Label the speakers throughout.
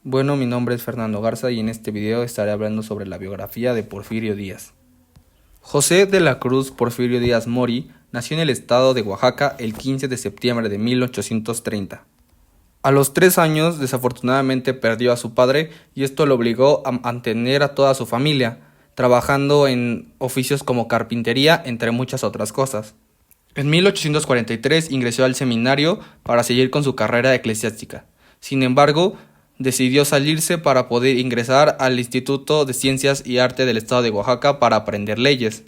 Speaker 1: Bueno, mi nombre es Fernando Garza y en este video estaré hablando sobre la biografía de Porfirio Díaz. José de la Cruz Porfirio Díaz Mori nació en el estado de Oaxaca el 15 de septiembre de 1830. A los 3 años, desafortunadamente perdió a su padre y esto lo obligó a mantener a toda su familia, trabajando en oficios como carpintería, entre muchas otras cosas. En 1843 ingresó al seminario para seguir con su carrera eclesiástica. Sin embargo, decidió salirse para poder ingresar al Instituto de Ciencias y Arte del Estado de Oaxaca para aprender leyes.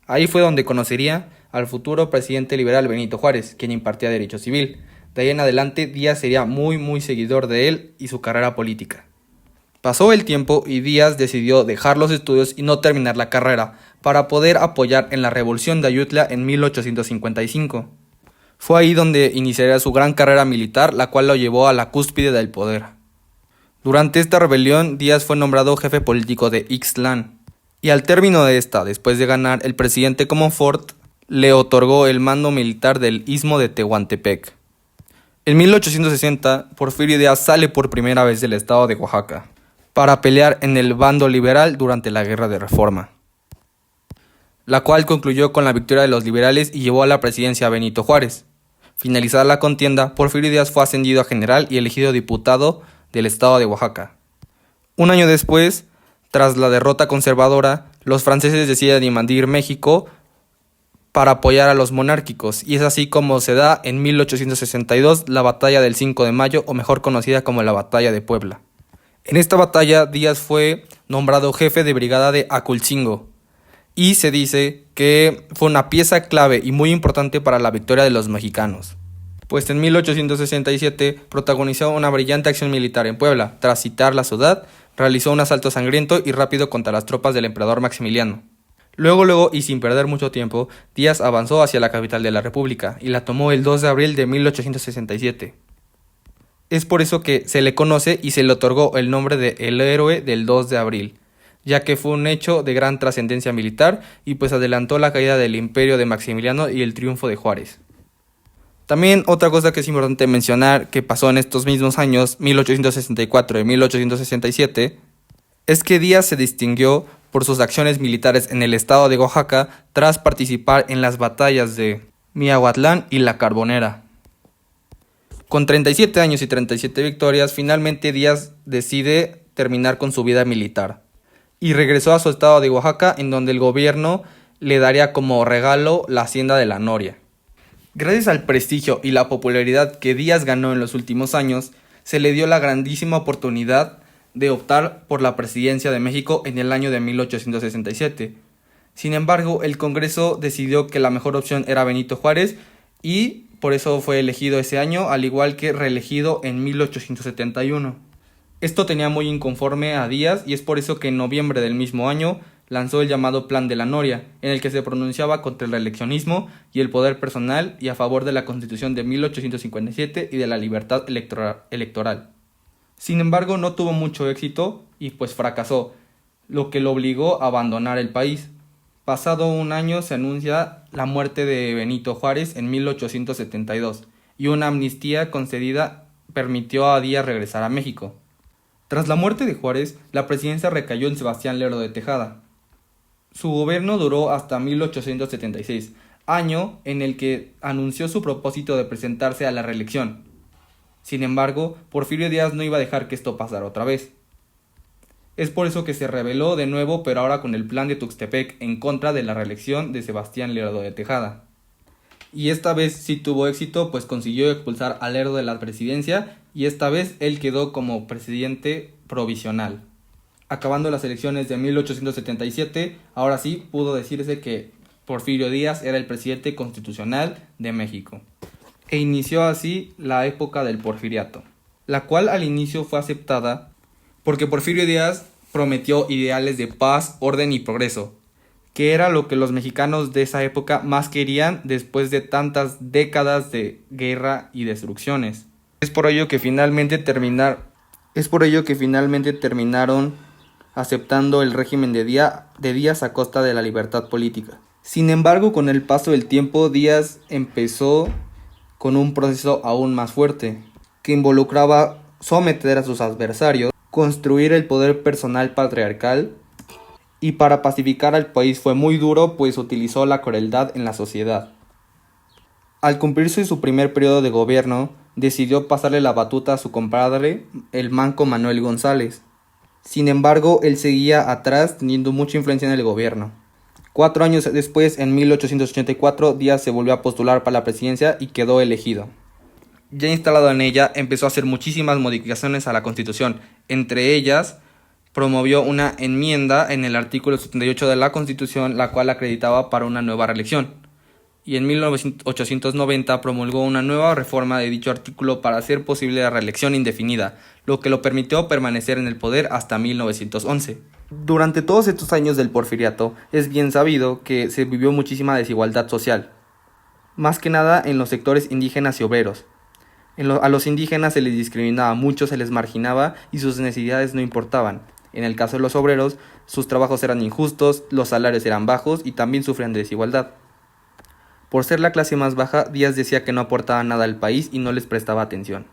Speaker 1: Ahí fue donde conocería al futuro presidente liberal Benito Juárez, quien impartía derecho civil. De ahí en adelante, Díaz sería muy seguidor de él y su carrera política. Pasó el tiempo y Díaz decidió dejar los estudios y no terminar la carrera para poder apoyar en la Revolución de Ayutla en 1855. Fue ahí donde iniciaría su gran carrera militar, la cual lo llevó a la cúspide del poder. Durante esta rebelión, Díaz fue nombrado jefe político de Ixtlán, y al término de esta, después de ganar, el presidente Comonfort le otorgó el mando militar del Istmo de Tehuantepec. En 1860, Porfirio Díaz sale por primera vez del estado de Oaxaca para pelear en el bando liberal durante la Guerra de Reforma, la cual concluyó con la victoria de los liberales y llevó a la presidencia a Benito Juárez. Finalizada la contienda, Porfirio Díaz fue ascendido a general y elegido diputado del estado de Oaxaca. Un año después, tras la derrota conservadora, los franceses deciden invadir México para apoyar a los monárquicos, y es así como se da en 1862 la Batalla del 5 de Mayo, o mejor conocida como la Batalla de Puebla. En esta batalla, Díaz fue nombrado jefe de brigada de Aculcingo, y se dice que fue una pieza clave y muy importante para la victoria de los mexicanos, pues en 1867 protagonizó una brillante acción militar en Puebla. Tras sitiar la ciudad, realizó un asalto sangriento y rápido contra las tropas del emperador Maximiliano. Luego y sin perder mucho tiempo, Díaz avanzó hacia la capital de la República y la tomó el 2 de abril de 1867. Es por eso que se le conoce y se le otorgó el nombre de el héroe del 2 de abril, ya que fue un hecho de gran trascendencia militar y pues adelantó la caída del imperio de Maximiliano y el triunfo de Juárez. También otra cosa que es importante mencionar que pasó en estos mismos años, 1864 y 1867, es que Díaz se distinguió por sus acciones militares en el estado de Oaxaca tras participar en las batallas de Miahuatlán y La Carbonera. Con 37 años y 37 victorias, finalmente Díaz decide terminar con su vida militar y regresó a su estado de Oaxaca, en donde el gobierno le daría como regalo la hacienda de La Noria. Gracias al prestigio y la popularidad que Díaz ganó en los últimos años, se le dio la grandísima oportunidad de optar por la presidencia de México en el año de 1867. Sin embargo, el Congreso decidió que la mejor opción era Benito Juárez y por eso fue elegido ese año, al igual que reelegido en 1871. Esto tenía muy inconforme a Díaz y es por eso que en noviembre del mismo año lanzó el llamado Plan de la Noria, en el que se pronunciaba contra el reeleccionismo y el poder personal y a favor de la Constitución de 1857 y de la libertad electoral. Sin embargo, no tuvo mucho éxito y pues fracasó, lo que lo obligó a abandonar el país. Pasado un año se anuncia la muerte de Benito Juárez en 1872 y una amnistía concedida permitió a Díaz regresar a México. Tras la muerte de Juárez, la presidencia recayó en Sebastián Lerdo de Tejada. Su gobierno duró hasta 1876, año en el que anunció su propósito de presentarse a la reelección. Sin embargo, Porfirio Díaz no iba a dejar que esto pasara otra vez. Es por eso que se rebeló de nuevo, pero ahora con el plan de Tuxtepec en contra de la reelección de Sebastián Lerdo de Tejada. Y esta vez sí tuvo éxito, pues consiguió expulsar a Lerdo de la presidencia y esta vez él quedó como presidente provisional. Acabando las elecciones de 1877, ahora sí pudo decirse que Porfirio Díaz era el presidente constitucional de México. E inició así la época del porfiriato, la cual al inicio fue aceptada porque Porfirio Díaz prometió ideales de paz, orden y progreso, que era lo que los mexicanos de esa época más querían después de tantas décadas de guerra y destrucciones. Es por ello que finalmente terminaron aceptando el régimen de Díaz a costa de la libertad política. Sin embargo, con el paso del tiempo, Díaz empezó con un proceso aún más fuerte, que involucraba someter a sus adversarios, construir el poder personal patriarcal, y para pacificar al país fue muy duro, pues utilizó la crueldad en la sociedad. Al cumplirse su primer periodo de gobierno, decidió pasarle la batuta a su compadre, el manco Manuel González. Sin embargo, él seguía atrás, teniendo mucha influencia en el gobierno. 4 años después, en 1884, Díaz se volvió a postular para la presidencia y quedó elegido. Ya instalado en ella, empezó a hacer muchísimas modificaciones a la Constitución. Entre ellas, promovió una enmienda en el artículo 78 de la Constitución, la cual acreditaba para una nueva reelección. Y en 1890 promulgó una nueva reforma de dicho artículo para hacer posible la reelección indefinida, lo que lo permitió permanecer en el poder hasta 1911. Durante todos estos años del porfiriato, es bien sabido que se vivió muchísima desigualdad social, más que nada en los sectores indígenas y obreros. A los indígenas se les discriminaba mucho, se les marginaba y sus necesidades no importaban. En el caso de los obreros, sus trabajos eran injustos, los salarios eran bajos y también sufrían de desigualdad. Por ser la clase más baja, Díaz decía que no aportaba nada al país y no les prestaba atención.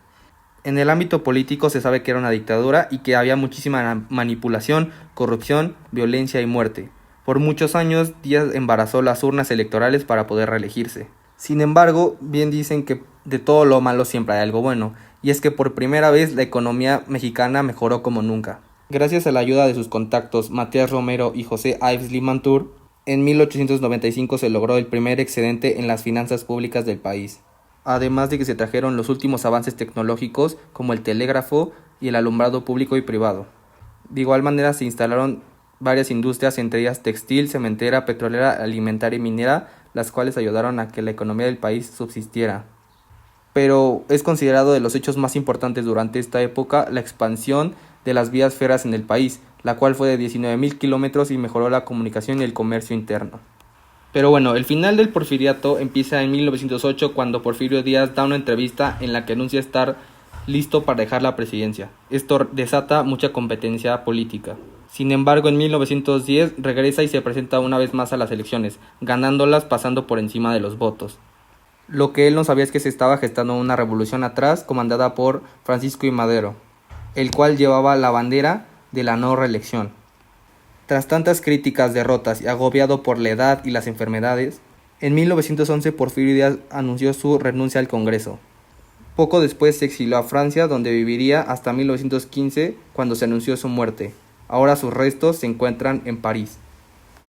Speaker 1: En el ámbito político se sabe que era una dictadura y que había muchísima manipulación, corrupción, violencia y muerte. Por muchos años, Díaz embarazó las urnas electorales para poder reelegirse. Sin embargo, bien dicen que de todo lo malo siempre hay algo bueno, y es que por primera vez la economía mexicana mejoró como nunca. Gracias a la ayuda de sus contactos Matías Romero y José Ives Limantour, en 1895 se logró el primer excedente en las finanzas públicas del país, además de que se trajeron los últimos avances tecnológicos como el telégrafo y el alumbrado público y privado. De igual manera se instalaron varias industrias, entre ellas textil, cementera, petrolera, alimentaria y minera, las cuales ayudaron a que la economía del país subsistiera. Pero es considerado de los hechos más importantes durante esta época la expansión de las vías férreas en el país, la cual fue de 19,000 kilómetros y mejoró la comunicación y el comercio interno. Pero bueno, el final del porfiriato empieza en 1908 cuando Porfirio Díaz da una entrevista en la que anuncia estar listo para dejar la presidencia. Esto desata mucha competencia política. Sin embargo, en 1910 regresa y se presenta una vez más a las elecciones, ganándolas pasando por encima de los votos. Lo que él no sabía es que se estaba gestando una revolución atrás comandada por Francisco I. Madero, el cual llevaba la bandera de la no reelección. Tras tantas críticas, derrotas y agobiado por la edad y las enfermedades, en 1911 Porfirio Díaz anunció su renuncia al Congreso. Poco después se exilió a Francia, donde viviría hasta 1915, cuando se anunció su muerte. Ahora sus restos se encuentran en París.